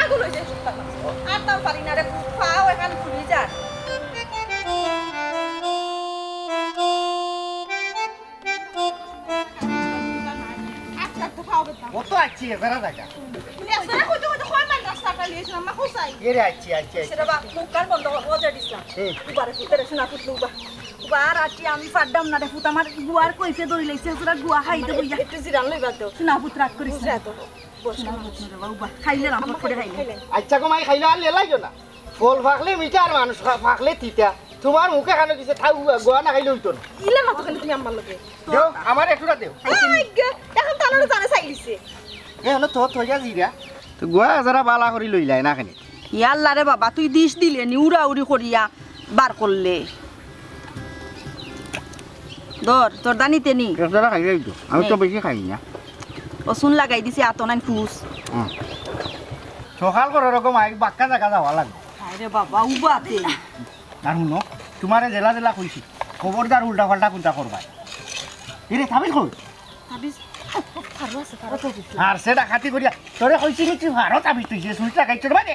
আগুন হয়ে যায় আর তাও পারি না রে পাও এখানে ফুলি যা কত আছি এবারে দেখা এসরা কত কত হয় না রাস্তাটা লিয়েছিলাম মা কোসাই এরে আছি সেটা বা মুকার বন্ধ ওজা দিছলাম উবারে ফুটেরে শোনা ফুটলু বা উবার আটি আমি ফাড্ডাম না রে ফুট আমার গুয়ার কইছে দই লাইছে পুরা গুয়া খাইতে বইয়া একটু জিরান লইবা তো শোনা ফুট রাগ করিস না তো বসনা বসনা বাবা উবা খাইলে না আমার করে খাইলে আচ্ছা কমাই খাইলো আর লেলাইছো না ফল ফাকলে মিঠা আর মানুষ ফাকলে তিতা তোমার মুখে খানো দিছে থাউ গোয়া না খাইলে হইতো না ইলে না তো তুমি আমার লগে দেও আমার একটুটা দেও এখন তানারে জানে চাইলিছে এ হলো তো থইয়া জিরা তো গোয়া যারা বালা করি লইলাই না খানি ইয়াল্লা রে বাবা তুই দিস দিলে নি উড়া উড়ি করিয়া বার করলে দর তোর দানিতে নি একটারা খাই যাইতো আমি তো বেশি খাই না ওসুন লাগাই দিছি আতনান ফুস সকাল করে রকম আই বাক্কা জায়গা যাওয়া লাগবে আরে বাবা উবাতে আর শুনো তোমারে জেলা জেলা কইছি খবরদার উল্টা পাল্টা কোনটা করবা এরে থামিল কই তাবিজ ফারো আছে ফারো তো আর সেটা খাতি করিয়া তোরে কইছি কি তুই ভারত আবি তুই যে সুইটা খাইছ রে মানে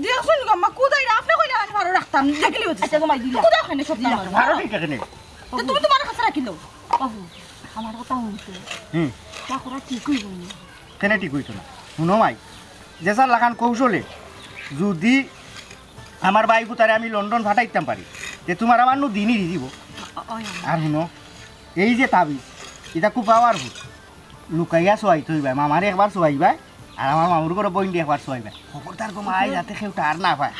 দেখুন গম্মা কোদাই আপনি কইলা আমি ফারো রাখতাম দেখলি হচ্ছে আচ্ছা গমাই দিলা কোদা খানে সব দিলা ভারত ঠিক আছে তুমি তোমার কাছে রাখিলো বাবু আমার কথা হইছে তা করা ঠিক কইব কেনে ঠিক হইতো না শুনো মাই যেসার লাগান কৌশলে যদি আমার বাইক তারে আমি লন্ডন ফাটাইতাম পারি যে তোমার আমার নু দিনই দি দিব আর শুনো এই যে তাবিজ এটা খুব পাওয়ারফুল লুকাইয়া শোয়াই থইবা মামারে একবার শোয়াইবা আর আমার মামুর করে বইন দিয়ে একবার শোয়াইবা খবরদার গো মাই যাতে কেউ টার না পায়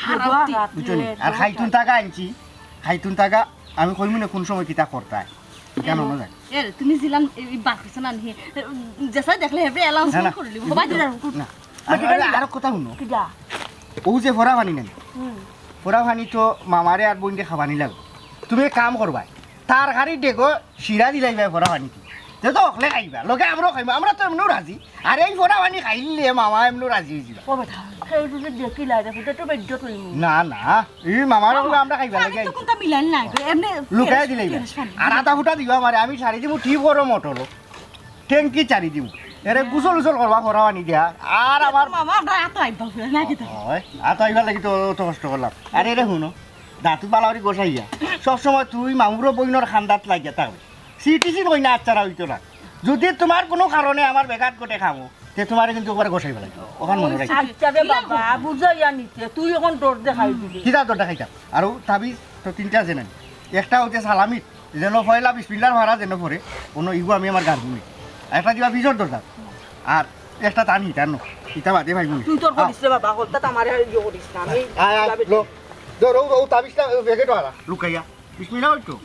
বুঝছো নি আর খাইতুন টাকা আনছি খাইতুন টাকা আমি কইমু না কোন সময় কিতা করতে হয় কেন না যায় এ তুমি জিলান এই বাকিছ না নি যেসা দেখলে হেবে অ্যালাউন্স করলি বাবা দিলা না আর কথা শুনো কিডা ও যে ফরা পানি নাই ফরা পানি তো মামারে আর বইন দিয়ে খাবানি লাগবে তুমি কাম করবা তার গাড়ি দেখো শিরা দিলাইবা ফরা পানি তো অকলে খাইবা লগে আমরাও খাইবা আমরা তো এমনিও রাজি আর এই ফরা পানি খাইলে মামা এমনিও রাজি হয়ে যাবা কবে থা সেই দুটো দেখি লাই দেখো তো বেজ্জ তুই না না এই মামার লগে আমরা খাইবা লাগে তো কোনটা মিলান না এমনি লুকাই দিলাইবা আর আধা ফুটা দিবা মারে আমি ছাড়ি দিব ঠিক বড় মোটর ট্যাঙ্কি চারি দিব এরে গুসল উসল করবা ফরা পানি দিয়া আর আমার মামা আমরা এত আইবা না কি তো হয় আর তো আইবার লাগি তো অত কষ্ট করলাম আর এরে শুনো দাঁতু বালাউরি গোসাইয়া সবসময় তুই মামুরো বইনর খান্দাত লাগিয়া থাকবে সিটিসি কই না আচ্ছারা হইতো না যদি তোমার কোনো কারণে আমার বেকার কোটে খাবো তে তোমারে কিন্তু ওখানে গোসাইবা লাগবে ওখানে মনে রাখি আচ্ছা রে বাবা বুঝাইয়া নিতে তুই এখন তোর দেখাই দিবি কিটা তোর দেখাইতাম আর তাবিজ তো তিনটা আছে না একটা হচ্ছে সালামিত যেন পয়লা বিসমিল্লার ভাড়া যেন পরে কোনো ইগু আমি আমার গান শুনি একটা দিবা ভিজর দরকার আর একটা টানি টানো ইটা বাদে ভাই তুই তোর করিস রে বাবা হলতা আমার ইয়ে করিস না আমি ধরো ও তাবিজটা বেগে তো লুকাইয়া বিসমিল্লাহ হইতো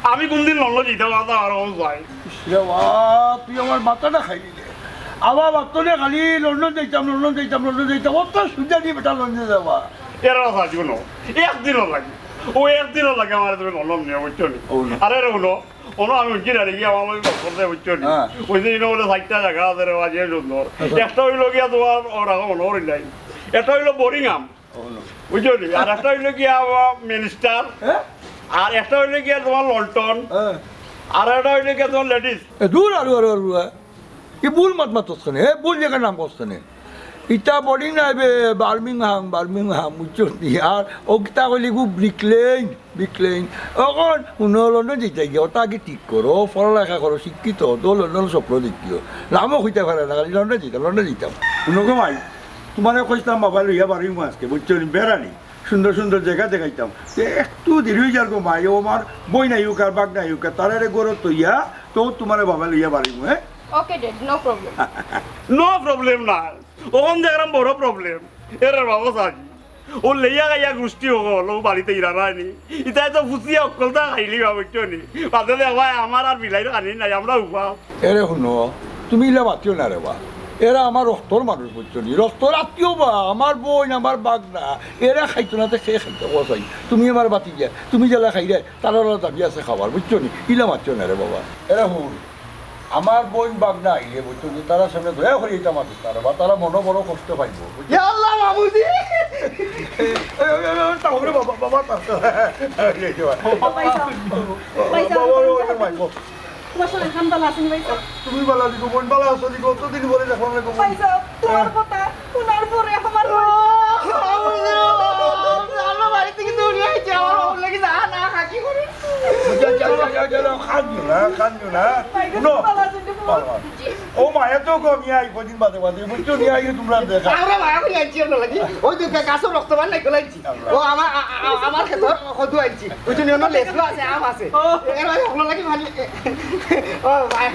আমি কোনদিন লন্ডন যেতে তুই আমার মাথাটা খাই দিলে আবার বাচ্চা খালি লন্ডন যাইতাম অত সুবিধা দিয়ে বেটা লন্ডনে যাবা এরা সাজিও একদিনও লাগে ও একদিনও লাগে আমার তুমি লন্ডন নিয়ে বুঝছো নি আরে রে হলো ono আমি উঠছি না দেখি আমার লোক করতে বুঝছো নি ওই যে ইনো বলে সাইটটা জায়গা আছে রে বাজে সুন্দর একটা হইলো গিয়া তোমার ওরা মনে নাই একটা হইলো বোরিংহাম বুঝছো নি আর একটা হইলো গিয়া মিনিস্টার আর একটা হইলো গিয়া তোমার লন্ডন আর একটা হইলো গিয়া তোমার লেডিস দূর আরো কি ভুল মাত মাতছনে হে ভুল জায়গার নাম করছনে ইটা বডি নাইবে বার্মিংহাম বুঝছো নি আর ওটা কইলি গু ব্রিকলেন এখন লন্ডন যেতে গিয়ে ওটা আগে ঠিক করো পড়ালেখা করো শিক্ষিত তো লন্ডন স্বপ্ন দেখিও নামও হইতে পারে না খালি লন্ডন যেতাম শুনো ভাই তোমার কইতাম বাবা লইয়া বাড়ি আজকে বুঝছো নি বেড়ানি সুন্দর জায়গা দেখাইতাম একটু দেরি হয়ে যার গো ভাই ও আমার বই নাই হোক আর বাঘ নাই হোক তারে গরত তৈয়া তো তোমার বাবা লইয়া বাড়ি হ্যাঁ okay dad no problem no problem না ওখান দেখলাম বড় প্রবলেম এর বাবা সাজি ও লইয়া গাইয়া গোষ্ঠী হল ও বাড়িতে ইরানি ইতাই তো ফুসিয়া অকলতা খাইলি বুঝছো নি বাদে ভাই আমার আর বিলাই আনি নাই আমরা উপাও এরে শুনো তুমি ইলা বাতিও না রে বা এরা আমার রক্তর মানুষ বুঝছো নি রক্তর আত্মীয় বা আমার বোন আমার বাঘ না এরা খাইতো না তো সে খাইতে বসাই তুমি আমার বাতি দিয়া তুমি জেলা খাই রে তার দাবি আছে খাবার বুঝছো নি ইলা মাতিও না রে বাবা এরা হুন আমার বোন বাগনা আইলে বুঝছো যে তারা সামনে দয়া করে এটা মাতি তারা বা তারা মনে বড় কষ্ট পাইব আল্লাহ মামুজি তোমার শরীর খান ভালো আছেন ভাই সাহেব? তুমি বালা দিগো বোন বালা আছো দিগো কতদিন বলে দেখো না ভাই সাহেব, তোমার কথা শোনার পরে আমার আমার বাড়ি থেকে দৌড়ে আইছে আমার ওর লাগি না না হাকি করে খানু না ও মায়া তো কমি আই কদিন বাদে বাদে বুঝছো নিয়ে আই তোমরা দেখা আমরা মায়া করে আইছি ওর লাগি ওই তো গাছও রক্তবান নাই গলাইছি ও আমার ক্ষেত্র কদু আইছি ওই জন্য ওর লেসলো আছে আম আছে এর ভাই ওর লাগি মানে ও ভাই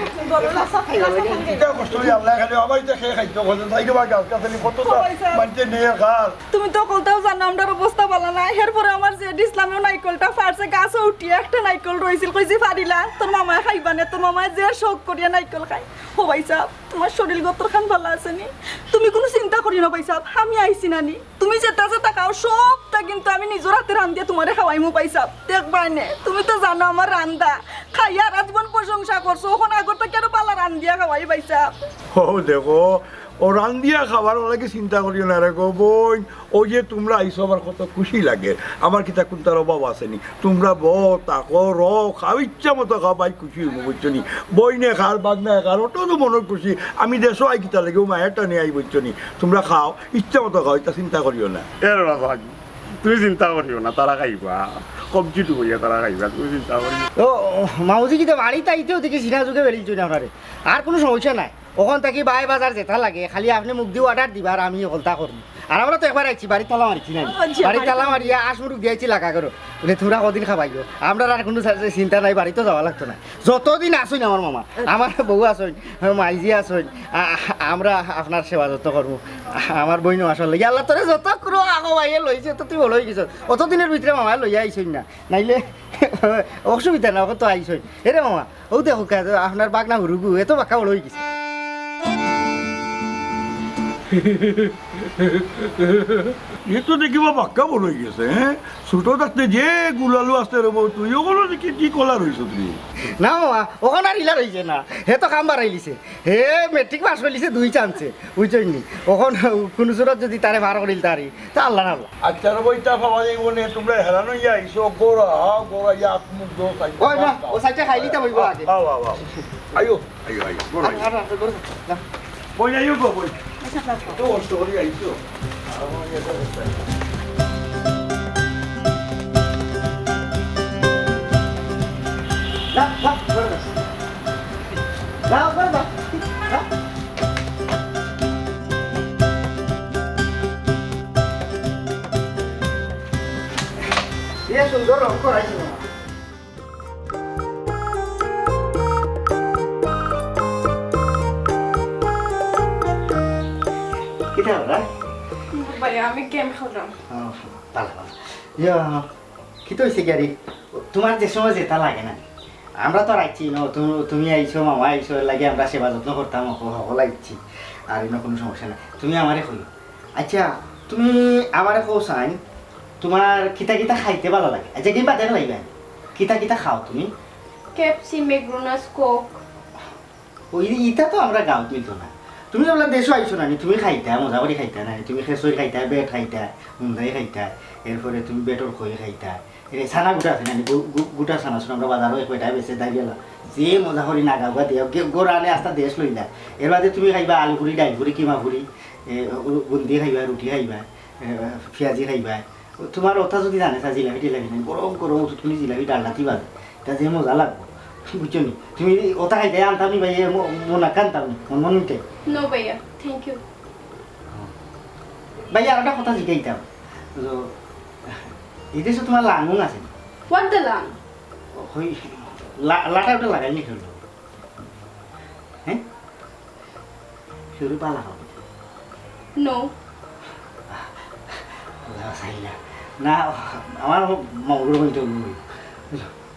এটা কষ্ট হই আল্লাহ খালি আমার এটা খেয়ে খাইতো বলেন তাই কি বা গাছ কাছে কতটা মানতে নিয়ে খাস তুমি তো কলতাও জানো আমরার অবস্থা ভালো না এরপরে আমার যে ইসলামের নাইকলটা ফারছে গাছে উঠিয়ে একটা নাইকল রইছিল কইছি ফারিলা তোর মামায় খাইবা না তোর মামায় যে শখ করিয়া নাইকল খাই ও ভাই সাহেব তোমার শরীর গতর খান ভালো আছে নি তুমি কোনো চিন্তা করি না ভাই সাহেব আমি আইছি না নি তুমি যেটা যেটা খাও সবটা কিন্তু আমি নিজের হাতে রান্ধিয়া তোমারে খাওয়াইমু ভাই সাহেব দেখবাই নে তুমি তো জানো আমার রান্দা খাইয়া আজীবন প্রশংসা করছো ওখানে আগর থেকে আরো পালা রান্ধিয়া খাওয়াই ভাই সাহেব ও দেখো ও রান্ধিয়া খাবার লাগে চিন্তা করিও না রে গো বোন ও যে তোমরা আইসো আমার কত খুশি লাগে আমার কিতা কোনটার অভাব আসেনি তোমরা তাকো খাও ইচ্ছা মতো খাও ভাই খুশি হইব বুঝছো নি বইনে খার বাগনা খার ওটাও তো মনের খুশি আমি দেশও আই কিতা লাগে ও মায়েরটা নিয়ে আই বুঝছো নি তোমরা খাও ইচ্ছা মতো খাও এটা চিন্তা করিও না এর বাবা তুমি চিন্তা করিও না তারা খাইবা কবজিটু হইয়া তারা খাইবা তুমি চিন্তা করিও ও মামুজি কিন্তু বাড়িতে আইতেও দেখি সিনা যুগে বেরিয়েছি না আপনারে আর কোনো সমস্যা নাই ওখান থেকে বাই বাজার যেটা লাগে খালি আপনি মুখ দিয়ে অর্ডার দিবা আর আমি ওখানটা করবো আর আমরা তো একবার আইছি বাড়ি তালা মারিছি না বাড়ি তালা মারিয়া আসমুরুক দিয়েছি লাগা করো বলে তোমরা কদিন খাবাইও আমরা আর কোনো চিন্তা নাই বাড়িতে যাওয়া লাগতো না যতদিন আসুন আমার মামা আমার বউ আসুন মাইজি আসুন আমরা আপনার সেবা যত্ন করবো আমার বইনও আসল লাগে আল্লাহ তোরে যত করো আগো ভাইয়ে লইছে তো তুই ভালো হয়ে গেছ অতদিনের ভিতরে মামা লইয়া আইসই না নাইলে অসুবিধা না তো আইসই এরে মামা ও দেখো আপনার বাগনা হুরুগু এত বাক্কা ভালো হয়ে গেছে এ তো দেখিবা বাক্কা বল হয়ে গেছে হ্যাঁ ছোট থাকতে যে গুলালু আসতে রব তুইও কোনো দেখি কি কলা রইছ তুই না মামা ওখানে আর ইলা রইছে না হে তো কাম বাড়াইলিছে হে মেট্রিক পাস করলিছে 2 চান্সে বুঝছনি ওখান কোনো সুরত যদি তারে বার করিল তারি তা আল্লাহ না আচ্ছা বইটা পাওয়া যাইব নে তোমরা হেরানো ইয়া আইসো গোড়া ইয়া আত্মুখ দো খাই ওই না ও সাইডে খাইলি তা বইব আগে আও আয়ো গোড়া বই আইও গো বই তো স্টোরি আইছো না না ये सुंदर रंग कराইছি না কিটা হলো ভাই আমি গেম খেললাম ভালো ইয়া কি তো হইছে গাড়ি তোমার যে সময় যেটা লাগে না আমরা তো রাখছি না তুমি আইছো মামা আইছো লাগে আমরা সেবা যত্ন করতাম সকল আইছি আর এনে কোনো সমস্যা নাই তুমি আমারে কইও আচ্ছা তুমি আমারে কও সাইন তোমার কিতা কিতা খাইতে ভালো লাগে আচ্ছা কি বাদে লাগবে কিতা কিতা খাও তুমি কেপসি ম্যাকডোনাল্ডস কোক ওই ইটা তো আমরা গাঁত মিলতো না তুমি আমরা দেশও আইছো না তুমি খাইতা মজা করে খাইতা না তুমি খেসই খাইতা বেট খাইতা মুন্দাই খাইতা এরপরে তুমি বেটর খই খাইতা এই ছানা গুটা আছে না গুটা ছানা শুনে আমরা বাজারও কয়টা বেছে দাই গেল যে মজা করে না গাওয়া দিয়ে গোড়া আনে আস্তা দেশ লইলা এর বাদে তুমি খাইবা আলু পুরি ডাইল পুরি কিমা পুরি বুন্দি খাইবা রুটি খাইবা পেঁয়াজি খাইবা তোমার ওটা যদি জানে জিলাপি টিলাপি নেই গরম গরম তুমি জিলাপি ডালনাতি বাজে তা যে মজা লাগবো বুঝছো নি তুমি ওটা খাইতে আনতাম ভাই মনে কানতাম মন উঠে নো ভাইয়া থ্যাংক ইউ ভাই আর একটা কথা জিজ্ঞাইতাম এই দেশে তোমার লাঙুন আছে হোয়াট দ্য লাং ওই লাটা ওটা লাগাই নি খেললো হ্যাঁ শুরু পালা হবে নো না আমার মঙ্গল বলতে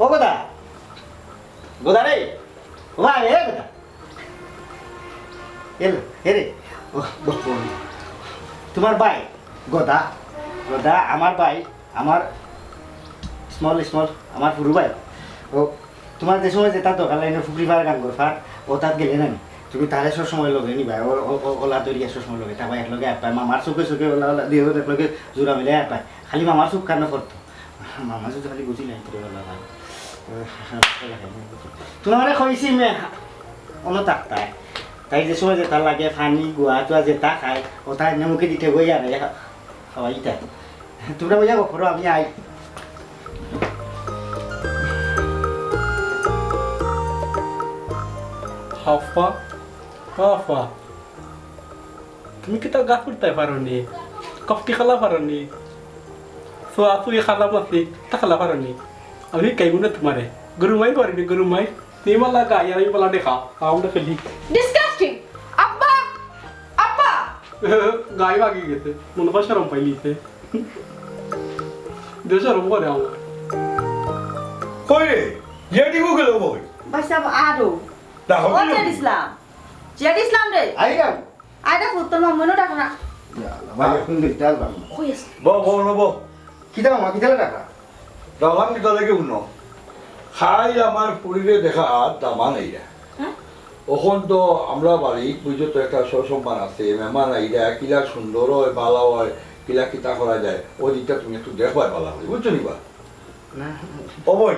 ও কথা গোদা রে ও ভাই এ কথা এলো রে তোমার ভাই গোদা গোদা আমার ভাই আমার স্মল আমার পুরু ভাই ও তোমার যে সময় যেটা দরকার লাগে ফুকরি ফার গান ফার ও তাত গেলে না তুমি তারে সব সময় লগে নিবা ওলা দরিয়া সব সময় লগে তারপর একলগে আট পায় মামার চোখে চোখে ওলা ওলা দিয়ে একলগে জোড়া মিলে আট পায় খালি মামার চোখ কান্না করতো মামা যদি খালি বুঝি নাই করে ওলা ভাই তোমার মানে কইছি মে অন্য তাকতায় তাই যে সময় যেটা লাগে ফানি গুয়া চুয়া যেটা খায় ও তাই মুখে দিতে গই আর খাওয়াই তাই তোমরা বইয়া করো আমি আই হাফা হাফা তুমি কি তার গা ফুটতে পারো নি কফটি খালা পারো নি সোয়া সুই খালা মাসি তা খালা পারো নি আমি কাইবো না তোমারে গরুমাই পারিনি গরুমাই তুমি মালা গাই আমি মালা দেখা আমরা খেলি Disgusting! Abba! Abba! গাই ভাগি গেছে মনে হয় সরম পাইলিছে দেশরম করে আমার কই রে জেডিগু গেল বই ভাইসা আরো দেখো ও জেড ইসলাম জেড ইসলাম রে আই যাও আইটা ফুটল মামনও ডাকো না ভাই এখন দেখতে আসলাম কই আছে বো কি দাও মা কি দিলে টাকা দামান কি লাগে উনো খাই আমার পুরীরে দেখা দামান এইরা হ্যাঁ ওখন তো আমরা বাড়ি বুঝো তো একটা সসম্মান আছে মেহমান আইরা কিলা সুন্দর হয় ভালো হয় কিলা কিতা করা যায় ওই দিকটা তুমি একটু দেখবাই ভালো হয় বুঝছো নি বা না অবই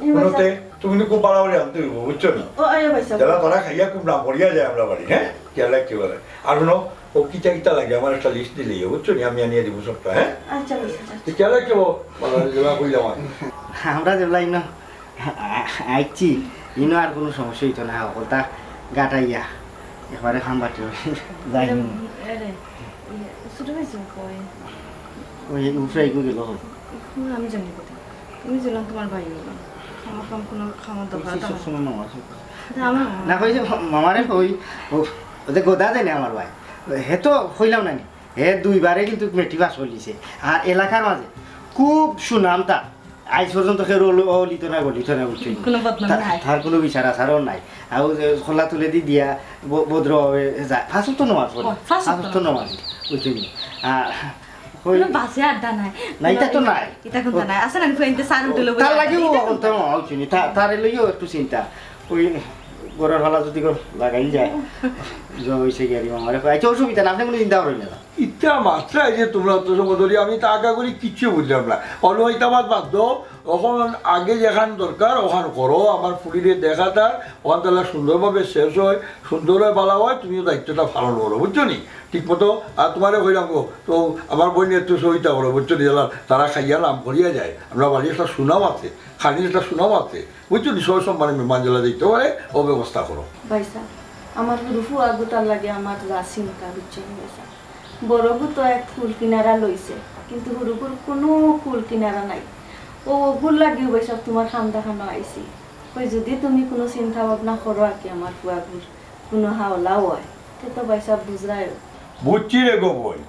কোনোতে তুমি খুব বাড়াবাড়ি আনতে হইব বুঝছো নি ও আয় ভাইসা যারা তারা খাইয়া খুব না পড়িয়া যায় আমরা বাড়ি হ্যাঁ কেলা কি বলে আর শুনো ও কিতা কিতা লাগে আমার একটা লিস্ট দিলেই বুঝছো নি আমি আনিয়ে দিব সবটা হ্যাঁ আচ্ছা ভাইসা তুই কেলা কি যেবা কইলাম আমরা যেগুলা ইনো আইছি ইনো আর কোনো সমস্যা হইতো না ওটা গাটাইয়া এবারে খামবাটি যাই আরে ছোট ভাইসা কই ওই উফরাই গেল আমি জানি কথা তুমি জানো তোমার ভাই আমার কাম কোনো খাওয়া দরকার সব সময় মামা আমার না কইছে মামারে কই ওদের গোদা দেয় না আমার ভাই হে তো হইলাম না হে দুইবারে কিন্তু মেট্রিক পাস হলিছে আর এলাকার মাঝে খুব সুনাম তার আজ পর্যন্ত কেউ লিত না বুঝছি কোনো বদনাম নাই তার কোনো বিচার আচারও নাই আর খোলা তুলে দি দিয়া ভদ্রভাবে যায় ফার্স্ট তো নমাজ বলে ফার্স্ট তো নমাজ বুঝছি আর কোনো বাসে আড্ডা নাই না এটা তো নাই এটা কোন নাই আছে না ফ্রেন্ডে সার উঠলো তার লাগেও অন্ত হচ্ছে নি তার লইও একটু চিন্তা ওই গোড়ার ভালা যদি লাগাই যায় হয়েছে গাড়ি মামারে আচ্ছা অসুবিধা না আপনি কোনো চিন্তা করেন না ইটা মাত্রায় যে তোমরা তো সমদরি আমি তা আগে করি কিচ্ছু বুঝলাম না অনহিতাবাদ বাধ্য ওখান আগে যেখান দরকার ওখান করো আমার ফুলিরে দেখা তার ওখান তাহলে সুন্দরভাবে শেষ হয় সুন্দর হয় ভালো হয় তুমিও দায়িত্বটা পালন করো বুঝছো নি ঠিক মতো আর তোমারে কইলাম গো তো আমার বোনের একটু সহিতা করো বুঝছো নি তারা খাইয়া নাম করিয়া যায় আমরা বাড়ি একটা সুনাম আছে খানির একটা সুনাম আছে বুঝছো নি সব সম্মানে মেহমান জেলা দিতে পারে ও ব্যবস্থা করো ভাইসা আমার রুফু আগুতার লাগে আমার চিন্তা বুঝছে ভাইসা বড়বু তো এক ফুল কিনারা লইছে কিন্তু হুরুপুর কোনো ফুল কিনারা নাই ও ভুল লাগিও ভাইসা তোমার খান্দা খানো আইছি ওই যদি তুমি কোনো চিন্তা ভাবনা করো আর কি আমার ফুয়াগুর কোনো হাওলাও হয় তো ভাইসা বুঝরায় বুঝছি রে গো বই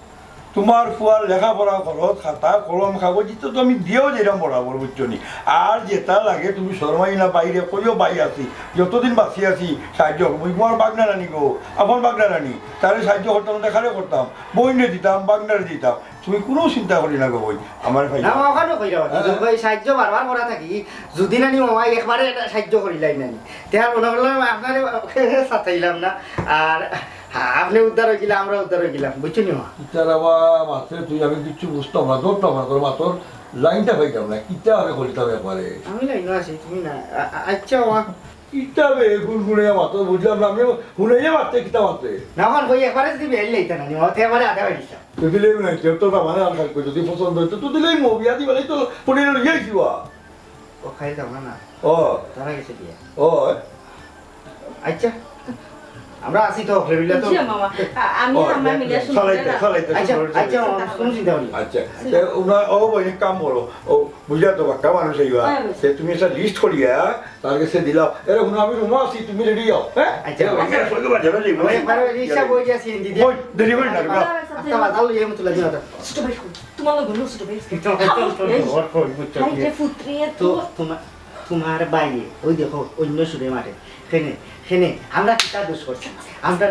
তোমার ফুয়ার লেখাপড়া করো খাতা কলম কাগজ তো আমি দিয়েও যেরকম বরাবর বুঝছো নি আর যেটা লাগে তুমি শর্মাই না বাইরে কইও বাই আছি যতদিন বাঁচি আছি সাহায্য করবো তোমার বাগনা রানি গো আপন বাগনা রানি তাহলে সাহায্য করতাম দেখালে করতাম বইনে দিতাম বাগনারে দিতাম তুমি কোনো চিন্তা করি না গো বই আমার ভাই না ওখানে কইরা ভাই সাহায্য বারবার করা থাকি যদি নানি মামা একবারে সাহায্য করিলাই নানি তেহার মনে করলাম আপনারে সাথাইলাম না আর আপনি উদ্ধার হয়ে গেলে আমরা উদ্ধার হয়ে গেলাম বুঝছো নি মা ইটার আবার মাত্রে তুই আমি কিচ্ছু বুঝতাম না ধরতাম না তোর মাত্র লাইনটা পাইতাম না কিটা আমি করিতাম একবারে আমি লাইন আছি তুমি না আচ্ছা মা কিটা বে গুনগুনে মাত্র বুঝলাম না আমি শুনে মারতে কিটা মারতে না আমার বই একবারে যদি বেল লাইতা নানি মা একবারে আধা বাড়িছা তুই দিলেই নাই কেউ তো মানে আর কাজ যদি পছন্দ হইতো তুই দিলেই মুভি আদি বলে তো পড়ে লইয়া কিবা ও খাই যাও না ও তারা গেছে দিয়া ও আচ্ছা আমরা আসি তো ফ্যামিলি তো মামা আমি আমার মিলে আচ্ছা আচ্ছা কোন চিন্তা করি আচ্ছা ওনা ও বই কাম করো ও বুঝলা তো বাক্কা মানুষ হইবা সে তুমি একটা লিস্ট করিয়া তার কাছে দিলাও এর হুন আমি রুমা আছি তুমি রেডি হও হ্যাঁ আচ্ছা ওকে সঙ্গে বাজে বাজে একবার রিক্সা বই যাচ্ছি দিদি বই ডেলিভারি না রে আচ্ছা বাজাল ইয়ে মত লাগি না ছোট ভাই তোমার লোক ছোট ভাই ওর কই বুঝছো হাই রে ফুত্রিয়ে তো তোমার তোমার বাইরে ওই দেখো অন্য সুরে মাঠে খেনে খেনে আমরা কিতা দোষ করছি আমরা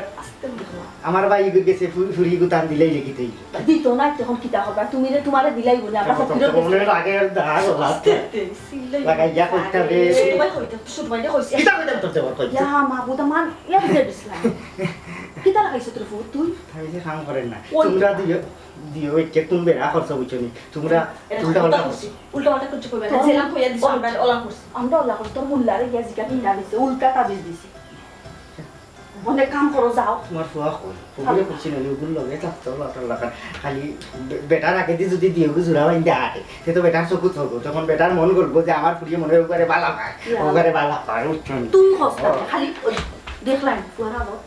আমার ভাই গেছে ফুরি গুতান দিলেই লিখিতে দিত না তখন কিতা হবে তুমি রে তোমারে দিলাই বলে আমরা ফকির বলে আগে দাগ লাস্ট লাগাই যা করতে হবে ভাই হইতো সুবাই দে কইছি কিতা কইতাম তোর দেবর কই ইয়া মাহবুব মান ইয়া যে দিছলা কিতা লাগাইছ তোর ফুট তুই আমি যে কাম করেন না তোমরা দিও একে তুমি বেড়া খরচ বুঝছনি তোমরা উল্টা উল্টা করতে কইবা না জেলাম কইয়া দিছ আমরা ওলা করছি আমরা ওলা করছি তোর মুল্লারে গিয়া জিকা কিনা দিছে উল্টা তাবিজ দিছে মনে কাম করো যাও তোমার ফুয়া কই ওগুলো করছি না ওগুলো লগে থাকতো লটার লাগা খালি বেটার আগে দিয়ে যদি দিও জোড়া বাইন্দে আটে সে তো বেটার চকু থাকবো তখন বেটার মন করবো যে আমার ফুরিয়ে মনে উপরে বালা পায় উপরে বালা পায় উঠছনি তুই হস্তা খালি দেখলাম ফুয়ারা বল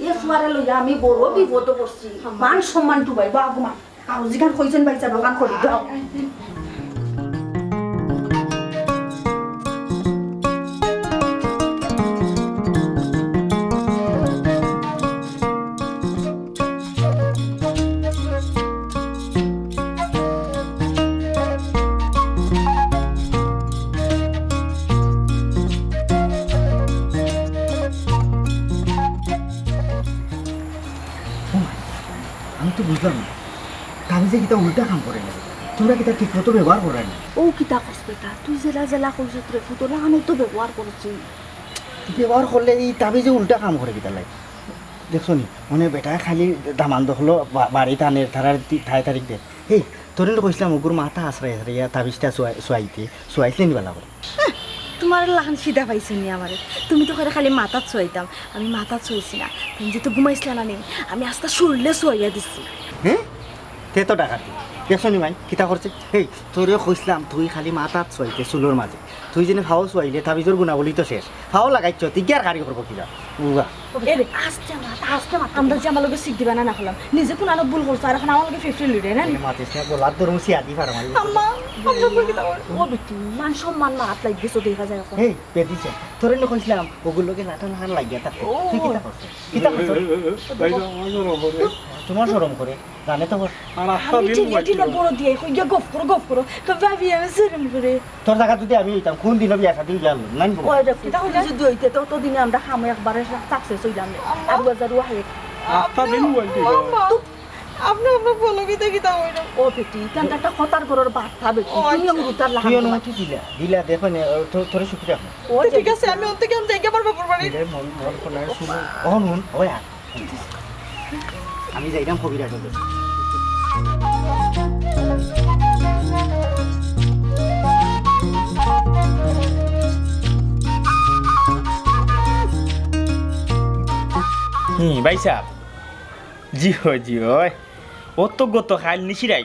এ ফুয়ারা লইয়া আমি বড় বিপদ করছি মান সম্মান টুবাই বাবু মা আর জিগান কইছেন ভাই যাবা কাম করি দাও আমি তো বুঝলাম না তাবিজে কিতা উল্টা কাম করে না তোমরা কিতা ঠিক মতো ব্যবহার করে না ও কিতা কস বেটা তুই জেলা জেলা কইছ তোরে ফুটোলা আমি তো ব্যবহার করছি ব্যবহার করলে এই তাবিজে উল্টা কাম করে কিতা লাগে দেখছো নি মানে বেটা খালি দামান দখলো বাড়ি টানের তারার ঠাই তারিখ দে এই তোর কইছিলাম ওগুর মাথা আশ্রয় ইয়া তাবিজটা সোয়াইতে নিবেলা করে তোমার লাহান সিধা পাইছে নি আমারে তুমি তো খালি মাথাত ছোয়াইতাম আমি মাথাত ছোয়াইছি না তুমি যেহেতু ঘুমাইছিলা না নি আমি আস্তে শুরলে ছোয়াইয়া দিচ্ছি হ্যাঁ তে তো ডাকাতি দেখছো নি ভাই কিতা করছে এই তোরেও কইছিলাম তুই খালি মাথাত ছোয়াইতে চুলোর মাঝে তুই যেন ফাও ছোয়াইলে তাবিজর গুণাবলী তো শেষ ফাও লাগাইছ তুই কি আর কারি করবো কিনা উগা আস্তে মাথা আমরা যে আমার লোক শিখ দিবা না হলাম নিজে কোন আলো ভুল করছো আর এখন আমার লোক 50 লিটার না মাতিস না গোলার ধরুন সিয়াদি ফার মারি আম্মা আমরা বলি কিতা ও বেটি মান সম্মান না হাত লাগিয়েছো দেখা যায় এখন এই পেদিছে তোরে ন কইছিলাম ওগুলোকে নাটা নাহার লাগিয়া থাকে তুই কিতা করছিস কিতা করছিস তোমার শরম করে জানে তো আর আস্তা আমি দিন টিনে বড় দিয়ে কই গফ করো তো ভাবি আমি শরম করে তোর জায়গা যদি আমি হইতাম কোন দিনও বিয়া শাদী গেল নাই ওই দেখ কিতা হইছে যদি হইতে তো দিনে আমরা খামে একবারে সাকসেস হইলাম আর বাজারও আহে আস্তা দিন বলছি আপনি বলো কিতা হইলো ও বেটি কেন একটা কথার ঘরের বার্তা বেটি তুমি অমৃতার লাগান তুই অনুমতি দিলা দেখো না তোরে সুখী রাখো ও ঠিক আছে আমি ওর থেকে যাইতে পারবো পরবারে মন কোনার শুনো অনুন ওই আমি যাইতাম কবিরা কাছে ভাই সাহেব জি হয় ও তো গত খাইল নিশিরাই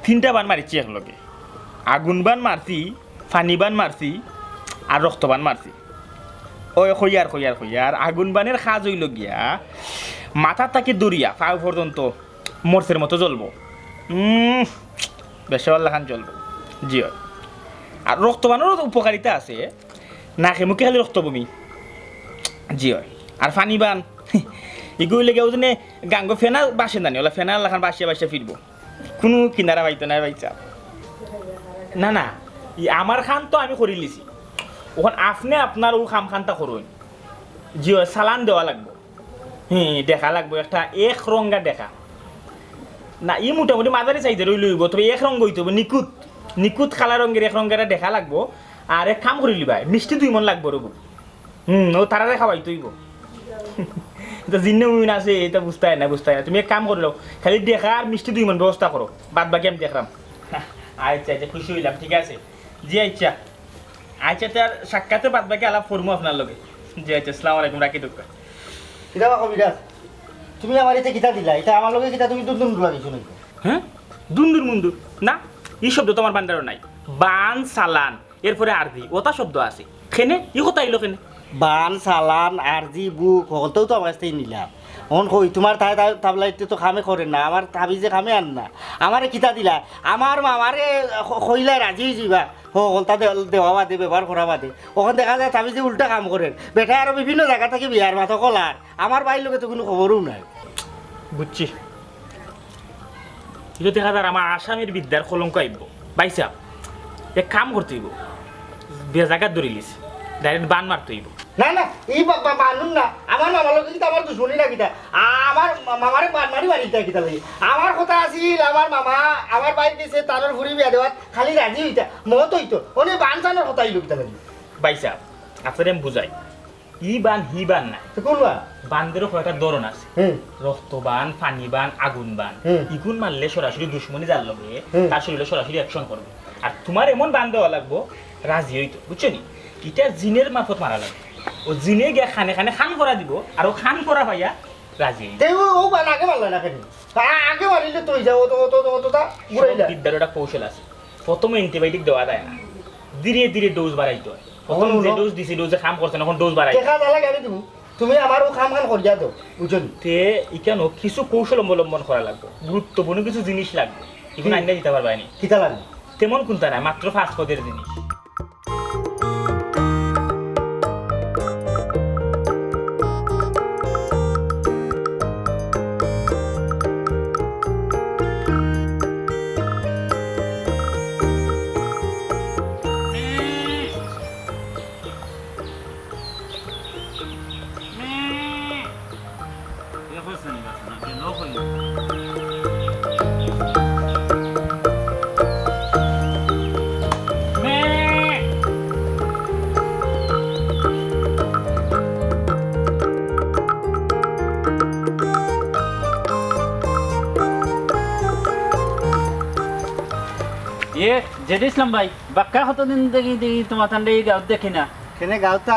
তিনটা বান মারিছি একলগে আগুন বান মারছি ফানি বান মারছি আর রক্তবান মারছি ওই খইয়ার আগুন বানের খাজ হইল গিয়া মাথা তাকে দরিয়া পাও পর্যন্ত মরসের মতো জ্বলবো বেশাল্লা খান জ্বলবো জি হয় আর রক্তবানেরও উপকারিতা আছে নাকে মুখে খালি রক্ত বমি জি হয় আর ফানি বান এগুলো লেগে ওজনে গাঙ্গ ফেনা বাসে নানি ওলা ফেনা লাখান বাসিয়া ফিরবো কোনো কিনারা পাইতো না ভাইচা না আমার খান তো আমি করি লিছি ওখান আপনি আপনার ও খাম খানটা করুন জি সালান দেওয়া লাগবো দেখা লাগবো একটা এক রঙা দেখা না ই মোটামুটি মাঝারি সাইজের ওই লইব তবে এক রঙ হইতে হবে নিকুত কালা রঙের এক রঙের দেখা লাগবো আর এক কাম করি লিবাই মিষ্টি 2 মন লাগবো রব ও তারারে খাওয়াই তৈব তো জিন্ন মুমিন আছে এটা বুঝতে না তুমি এক কাম করলো খালি দেখা আর মিষ্টি 2 মন ব্যবস্থা করো বাদ বাকি আমি দেখলাম আচ্ছা খুশি হইলাম ঠিক আছে জি আচ্ছা তার সাক্ষাতে বাদ বাকি আলাপ করবো আপনার লগে জি আচ্ছা আসসালামু আলাইকুম রাখি দুঃখ কিতা কবিরাজ তুমি আমার এতে কিতা দিলা এটা আমার লগে কিতা তুমি দুন লাগিছো নাকি হ্যাঁ দুন্দুর মুন্দুর না এই শব্দ তো আমার বান্দারও নাই বান সালান এরপরে আরজি ওটা শব্দ আছে খেনে ই কথা আইলো কেনে বান সালান আরজি বুক হলতেও তো আমার কাছ থেকে নিলাম অন কই তোমার তাবলাইতে তো খামে করেন না আমার তাবিজে খামে আন না আমারে কিতা দিলা আমার মামারে কইলাই রাজি যাবা হলতা দেওয়া বাদে ব্যবহার করা বাদে ওখানে দেখা যায় তাবিজে উল্টা কাম করেন বেটা আরো বিভিন্ন জায়গা থেকে বিয়ার মাথা কলার আমার বাড়ির লোকে তো কোনো খবরও নাই বুঝছি এটা দেখা যায় আমার আসামের বিদ্যার কলঙ্ক আইব বাইসা এক কাম করতে হইব বেজাগাত ধরে লিস ডাইরেক্ট বান মারতে হইব না না এই মানুন না আমার মামার লোক কিন্তু আমার দুশ্মনী না কিতা আমার মামারে মারি মারি কিতা লাগি আমার কথা আছিল আমার মামা আমার বাইক দিছে তানোর ঘুরি বিয়া দেওয়াত খালি রাজি হইতা মত হইতো ওনে বান চানোর কথা আইলো কিতা লাগি বাইসা আপনার আমি বুঝাই ই বান হি বান না তো কোনবা বানদেরও কয়েকটা ধরন আছে রক্ত বান পানি বান আগুন বান ইগুন মারলে সরাসরি দুশ্মনী যার লগে তার শরীরে সরাসরি অ্যাকশন করবে আর তোমার এমন বান দেওয়া লাগবো রাজি হইতো বুঝছো নি এটা জিনের মাফত মারা লাগবে ও জিনে গিয়া খানে খানে খান করা দিব আর ও খান করা ভাইয়া রাজি হইতো তেও ও বান আগে মারলা না কেন আগে মারিলে তুই যাও তো ঘুরাইলা বিদ্যার একটা কৌশল আছে প্রথমে অ্যান্টিবায়োটিক দেওয়া যায় না ধীরে ধীরে ডোজ বাড়াইতে হয় প্রথম যে ডোজ দিছি ডোজে কাম করছে না এখন ডোজ বাড়াই দেখা না লাগে তুমি তুমি আমারও খাম করিয়া দাও বুঝছো নি তে ইকানো কিছু কৌশল অবলম্বন করা লাগবে গুরুত্বপূর্ণ কিছু জিনিস লাগবে এগুলো আইনা দিতে পারবা নি কিতা লাগে তেমন কোনটা না মাত্র ফাস্ট পদের জিনিস যেটা ইসলাম ভাই বাক্কা কতদিন দেখি তোমার ঠান্ডা এই গাঁত দেখি না কেনে গাঁওতে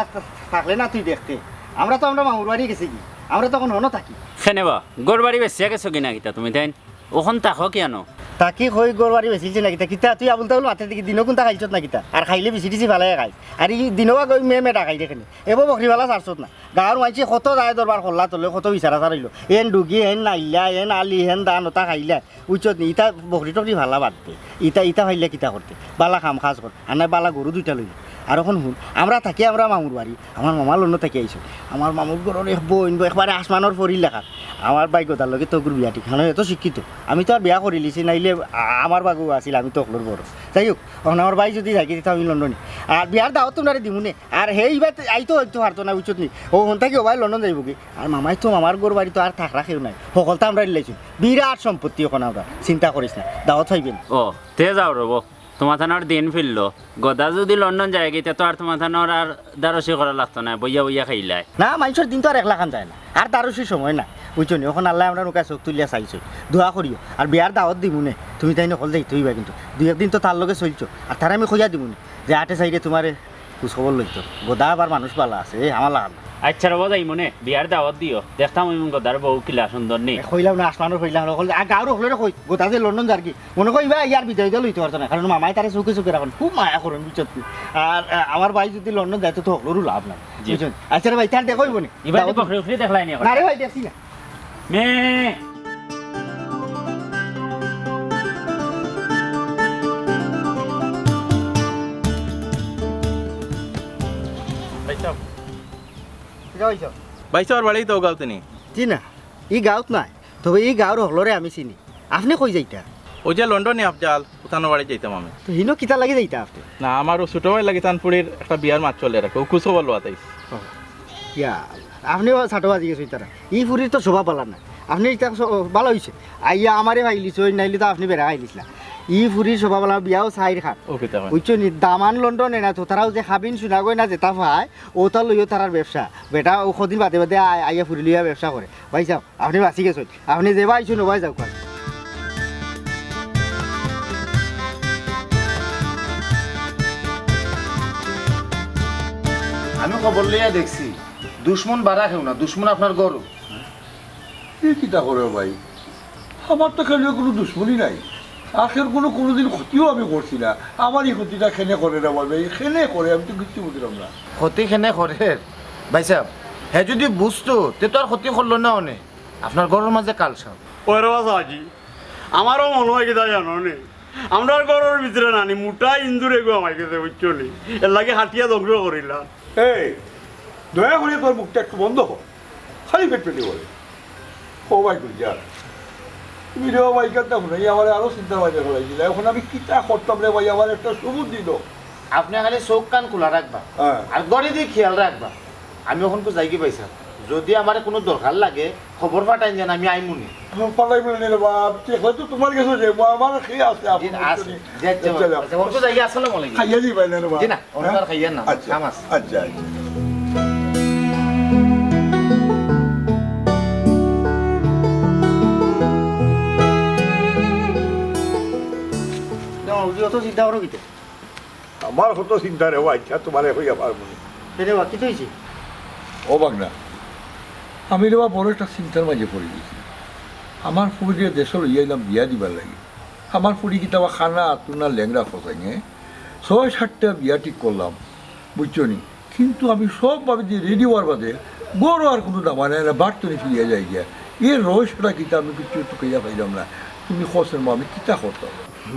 থাকলে না তুই দেখতে আমরা মামুর বাড়ি গেছি কি আমরা তখন হনো থাকি সেনেবা গোর বাড়ি বেশিয়া গেছো কিনা কিতা তুমি তাই ওখান তাকো কিয়ানো তাকি হই গোর বাড়ি বেশিছে না কিতা কিতা তুই আবুল তাবুল মাথা দিকে দিনও কোনটা খাইছত না কিতা আর খাইলে বেশি দিছি ভালাই খাই আর এই দিনও গই মেটা খাই দেখেনি এবার বকরিওয়ালা চারছত না গাঁৱৰ মাইছে কত যায় দরবার করলা তোলে কত বিচারা চারিল এন ডুগি হেন নাইলা এন আলি হেন দান ওটা খাইলা উচ্চত নি ইটা বকরি টকরি ভালা বাদ দে ইটা ভাইলে কিতা করতে বালা খাম খাজ কর আর নাই বালা গরু দুইটা লইল আর এখন শুন আমরা থাকি আমরা মামুর বাড়ি আমার মামা লন্য থাকি আইছো আমার মামুর ঘরের বইন একবারে আসমানোর ফরি লেখা আমার বাইকতার লগে তোর বিয়া ঠিক খানো এত শিক্ষিত আমি তো আর বিয়া করে লিছি নাইলে আমার বাগু আছিল আমি তো অকলোর বড় যাই হোক এখন আমার বাই যদি থাকি আমি লন্ডনে আর বিয়ার দাওয়াত তোমরা দিমুনে আর সেইবার আইতো হয়তো হারতো না উচিত নি ও হন থাকি ওবাই লন্ডন যাইব কি আর মামাই তো মামার গোর বাড়ি তো আর থাক রাখেও নাই সকলটা আমরা লাইছি বিরাট সম্পত্তি ওখানে আমরা চিন্তা করিস না দাওয়াত হইবেন ও তে যাও রব তোমার থানার দিন ফিরলো গদা যদি লন্ডন যায় গিয়ে তো আর তোমার থানার আর দ্বারসি করা লাগতো না বইয়া বইয়া খাইলাই না মানুষের দিন তো আর একলা খান যায় না আর তারও সেই সময় না বুঝছো নি এখন আল্লাহ আমরা নৌকা চোখ তুলিয়া চাইছো দোয়া করিও আর বিয়ার দাওয়াত দিমুনে তুমি তাই নকল যাইতে হইবা কিন্তু দুই একদিন তো তার লগে চলছো আর তারা আমি খোঁজা দিমুনে যে আটে চাইলে তোমার খোঁজ খবর লইতো গোদা আবার মানুষ পালা আছে আমার লাগান আচ্ছা রব যাই মনে বিয়ার দাওয়াত দিও দেখতাম ওই গদার বউ কিলা সুন্দর নি কইলাম না আসমানোর কইলাম আর গাঁৱৰ হলে কই গোটা যে লন্ডন যার কি মনে কইবা ইয়ার বিদায় দিয়ে লইতে পারতো না কারণ মামাই তারে চোখে চোখে রাখেন খুব মায়া করেন বুঝছো আর আমার ভাই যদি লন্ডন যাইতো তো হলোরও লাভ নাই বুঝছেন আচ্ছা রে ভাই তার দেখইব নি এবার বকরি উঠে দেখলাই নি না রে ভাই দেখছি না মে বাইশার বাড়ি তো গাঁওতে নি জি না ই গাঁৱত নাই তবে এই গাঁৱৰ হলরে আমি চিনি আপনি কই যাইতা ওই যে লন্ডনে আফজাল উতানো বাড়ি যাইতাম আমি তো হিনো কিতা লাগি যাইতা আপনি না আমার ছোট ভাই লাগি তানপুরের একটা বিয়ার মাছ চলে রাখে ও খুশো বলো আতাইস ইয়া আপনিও ছাটো জিজ্ঞেস তারা ই ফুরির তো শোভা পালার না আপনি এটা ভালো হয়েছে আইয়া আমারে ভাইলিছ নাইলে তো আপনি বেড়া আইলিস না ই ফুরির শোভা পালার বিয়াও চাইর খাত ওকে তা বুঝছো নি দামান লন্ডনে না তো তারাও যে খাবিন শুনা গই না যেটা পায় ওটা লইও তারার ব্যবসা বেটা ও কদিন বাদে বাদে আইয়া ফুরি লইয়া ব্যবসা করে ভাই যাও আপনি বাঁচি গেছেন আপনি যে ভাই শুনো ভাই যাও কাল আমি খবর লইয়া দেখছি দুশ্মন বাড়া খেও না দুশ্মন আপনার গরু কি কিতা করে ভাই আমার তো খেলে কোনো দুশ্মনী নাই আখের কোনোদিন ক্ষতিও আমি করছি না আমার এই ক্ষতিটা খেনে করে না ভাই খেনে করে আমি তো কিছু বুঝলাম না ক্ষতি খেনে করে ভাই সাহেব হ্যাঁ যদি বুঝতো তে তো আর ক্ষতি করলো না অনেক আপনার গরুর মাঝে কালসা ওই রাজ আজি আমারও মনে হয় কিতা জানো নি আমরা ঘরের ভিতরে নানি মোটা ইন্দুরে গো আমাকে বুঝছো নি এর লাগে হাতিয়া ধ্বংস করিলাম এই দয়া করে তোর মুখটা একটু বন্ধ কর খালি পেট পেটে বলে ও ভাই গুলজার তুমি রে ভাই করতাম না আমার আরো চিন্তা ভাবনা করাইছিল এখন আমি কিতা করতাম রে ভাই আমার একটা সবুজ দিল আপনি খালি চোখ কান খোলা রাখবা আর গড়ি দিয়ে খেয়াল রাখবা আমি ওখানকে যাইকি পাইছা যদি আমার কোনো দরকার লাগে খবর পাঠাই যেন আমি আইমুনি পালাই বলে রে বাপ হয়তো তোমার কাছে যে আমার খেয়ে আছে আপনি ওখানকে যাইকি আসসালামু আলাইকুম খাইয়া দিই ভাই না রে বাপ জি না ওনার খাইয়া না কাম আছে আচ্ছা অত চিন্তা করো কিতে আমার কত চিন্তা রে ভাই তোমার হইয়া পারবো রে বা কি হয়েছে ও বাগনা আমি রে বা বড় একটা চিন্তার মাঝে পড়ে গেছি আমার ফুড়িয়ে দেশের লইয়াইলাম বিয়া দিবার লাগে আমার ফুড়ি কিতাবা খানা আতুনা ল্যাংরা খসাই 6-7টা বিয়া ঠিক করলাম বুঝছো নি কিন্তু আমি সব ভাবে যে রেডি হওয়ার বাদে বড় আর কোনো দাম নেয় না বাড়তনি ফিরিয়া যাই গিয়া এর রহস্যটা কিতা আমি কিছু টুকাইয়া পাইলাম না তুমি খসের মা আমি কিতা করতাম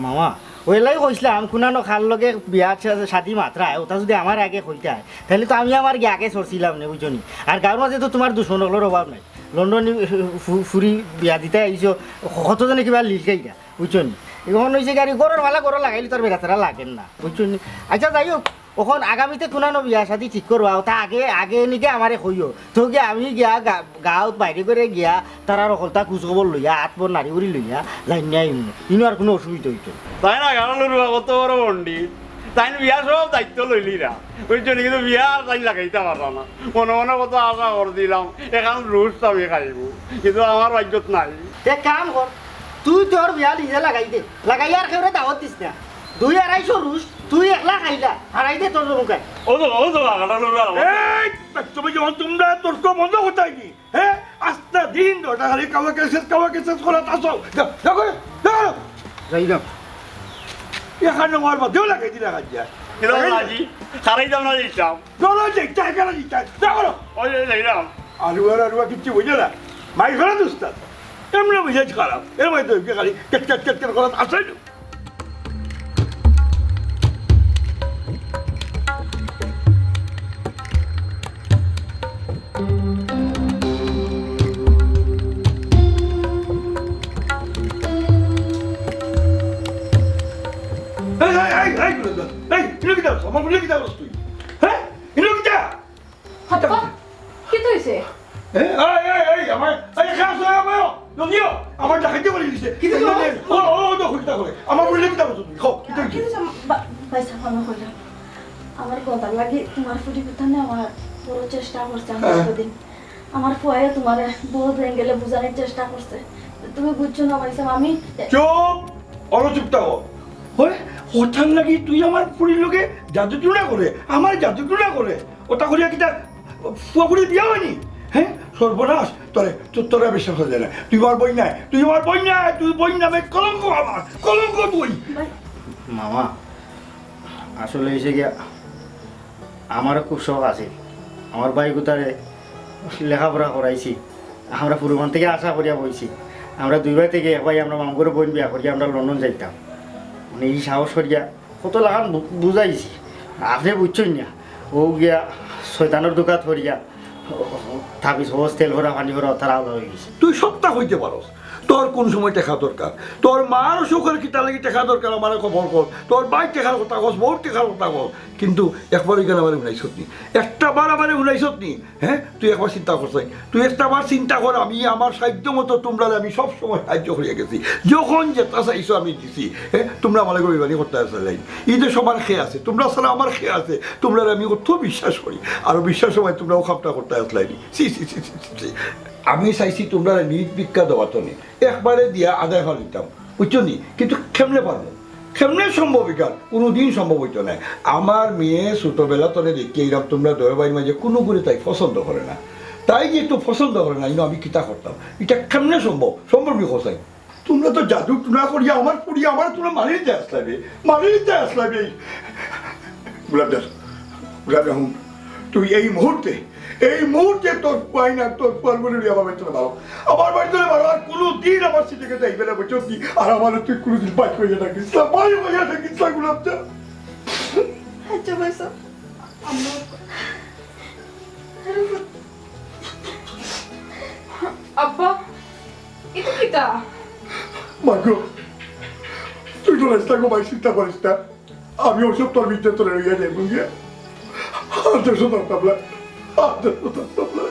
মামা ওইলাই কইসলাম কোনানো খার লগে বিয়া সাথী মাত্রা ওটা যদি আমার আগে কইতে হয় তাহলে তো আমি আমার আগে সরছিলাম না বুঝছো নি আর গাঁর মাঝে তো তোমার দুশ্মনগুলোর অভাব নাই লন্ডন ফুরি বিয়া দিতে আইছো কতজনে কিবা লিখাইটা বুঝছো নি এখন হয়েছে গাড়ি গরুর ভালা গরু লাগাইলে তোর বেড়াতারা লাগেন না বুঝছো নি আচ্ছা যাই হোক ওখন আগামীতে কোনানো বিয়া সাথী ঠিক করবা তা আগে নিকে আমারে কইও তো গিয়া আমি গিয়া গাঁৱত বাইরে করে গিয়া তারা অকলতা খোঁজখবর লইয়া আটবর নারী উড়ি লইয়া লাইন নিয়ে আইম ইনো আর কোনো অসুবিধা হইতো তাই না গান লুরুয়া কত বড় পণ্ডিত তাই বিয়া সব দায়িত্ব লইলিরা ওই জন্য কিন্তু বিয়া আর তাই লাগাইতে পারো না মনে মনে কত আশা করে দিলাম এখন রুশ আমি খাইব কিন্তু আমার ভাগ্যত নাই এক কাম কর তুই তোর বিয়া নিজে লাগাই দে লাগাই আর কেউ দাওয়াত দিস না 2-250 রুশ তুই একলা খাইলা হারাই দে তোর মুখায় ও তো গান লুরুয়া তুমি যখন তোমরা তর্ক বন্ধ কোথায় কি হ্যাঁ আস্তা দিন ওটা খালি কাওয়াকে শেষ করা আসো দেখো যাই না এখানে আমার বাদেও লাগাই দিলা কাজিয়া আজি খারাই দাম না দিতাম চলো যেটা এখানে দিচ্ছা দেখো ওই যাইলাম আলুয়া কিচ্ছু বুঝে না মাই ফেলা দুস্তাদ এমনি মিজাজ খারাপ এর মধ্যে খালি কেট করা আসে আমার কথা লাগে তোমার ফুটি কথা না আমার বড় চেষ্টা করছে আমার ফুয়ায় তোমার বহুত অ্যাঙ্গেলে বোঝানোর চেষ্টা করছে তুমি বুঝছো না ভাইসাব আমি চুপ অনুচুপটা হঠাৎ নাকি তুই আমার ফুরির লোকে জাদু টুনা করে আমার জাদু টুনা করে ওটা করিয়া কিটা ফুয়াফুরি বিয়া হয়নি হ্যাঁ সর্বনাশ তোরা বিশ্বাস হয়ে যায় না তুই আমার বই নাই তুই বই নামে কলঙ্ক আমার কলঙ্ক তুই মামা আসলে এসে গিয়া আমারও খুব শখ আছে আমার ভাই কোথায় লেখাপড়া করাইছি আমরা পুরোমান থেকে আশা করিয়া বইছি আমরা 2 ভাই থেকে এক ভাই আমরা মামুর বোন বিয়া করিয়া আমরা লন্ডন যাইতাম মানে এই সাহস করিয়া কত লাগান বুঝাইছি আপনি বুঝছেন না ও গিয়া শয়তানের দোকাত করিয়া থাপিস হোস তেল ভরা পানি ভরা তারা আলাদা হয়ে গেছে তুই সপ্তাহ হইতে পারস তোর কোন সময় টেকা দরকার তোর মার সুখের কিতা লাগি টেকা দরকার আমার খবর কর তোর ভাই টেকার কথা কস বউর টেকার কথা কর কিন্তু একবার ওইখানে আমার উনাইছত নি একটা বার আমার উনাইছত নি হ্যাঁ তুই একবার চিন্তা করছাই তুই একটা বার চিন্তা কর আমি আমার সাহায্য মতো তোমরা আমি সব সময় সাহায্য করিয়া গেছি যখন যেটা চাইছো আমি দিছি হ্যাঁ তোমরা আমার গরিবানি করতে আসলে এই যে সবার খেয়ে আছে তোমরা ছাড়া আমার খেয়ে আছে তোমরা আমি কত বিশ্বাস করি আর বিশ্বাস সময় তোমরাও খাপটা করতে আসলাইনি আমি চাইছি তোমরা নির্বিক্ষা দেওয়া তো নেই একবারে দিয়া আদায় হওয়া দিতাম বুঝছো নি কিন্তু কেমনে পারবো কেমনে সম্ভব এখান কোনোদিন সম্ভব হইতো না আমার মেয়ে ছোটবেলা তোরে দেখি এইরকম তোমরা দয়াবাই মাঝে কোনো করে তাই পছন্দ করে না তাই যে একটু পছন্দ করে না আমি কিতা করতাম এটা কেমনে সম্ভব খোঁজাই তোমরা তো জাদু টুনা করিয়া আমার পুড়িয়া আমার তোমরা মারিয়ে আসলাবে গুলাব তুই এই মুহূর্তে তোর পাই না তোর পারবনে আমার বাড়িতে ভালো আমার বাড়িতে ভালো আর কোনো দিন আমার সিটিকে যাইবে না বুঝছো কি আর আমার তুই কোনোদিন বাইক হয়ে থাকিস না বাড়ি হয়ে থাকিস না গুলাবটা আচ্ছা ভাইসাব আব্বা এটা কিটা মাগো তুই তো রাস্তা গো ভাই চিন্তা করিস না আমি ওসব তোর ভিতরে তোর লইয়া যাইব গিয়া আর দেশো ধরতাম না আর দেশো ধরতাম না